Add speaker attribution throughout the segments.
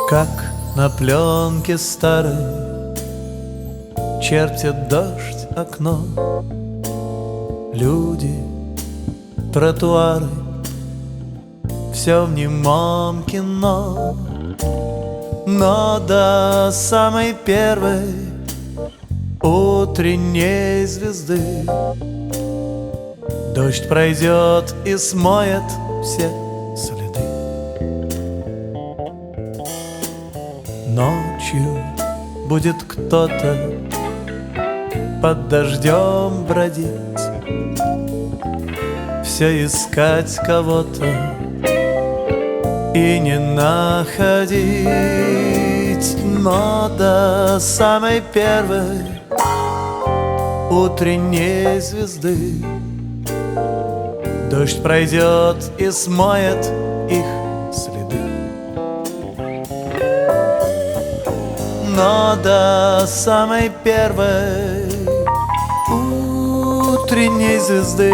Speaker 1: Как на пленке старой чертит дождь окно, люди, тротуары, все в немом кино. Но до самой первой утренней звезды дождь пройдет и смоет все следы. Ночью будет кто-то под дождем бродить, все искать кого-то и не находить. Но до самой первой утренней звезды дождь пройдет и смоет их следы. Но до самой первой утренней звезды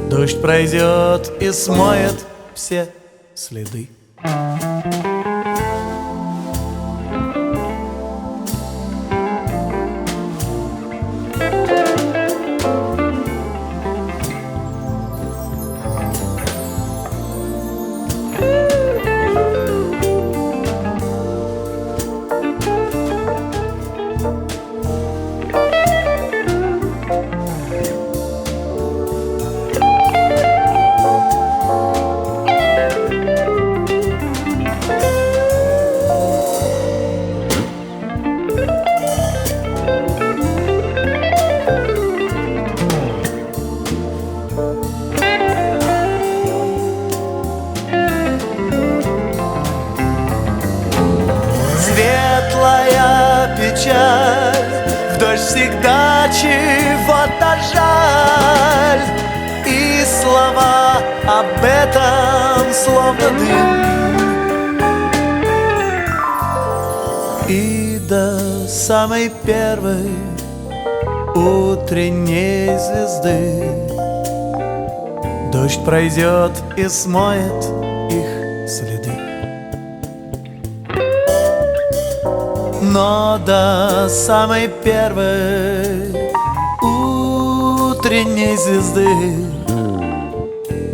Speaker 1: дождь пройдет и смоет все следы.
Speaker 2: Светлая печаль, в дождь всегда чего-то жаль, и слова об этом словно дым. И до самой первой утренней звезды дождь пройдет и смоет их следы. Но до самой первой утренней звезды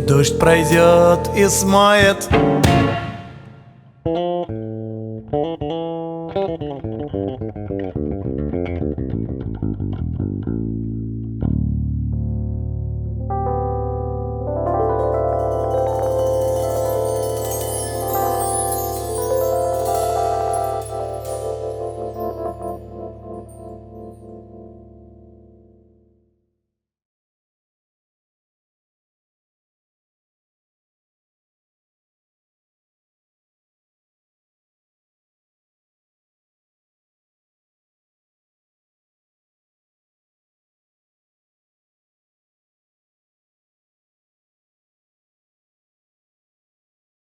Speaker 2: дождь пройдет и смоет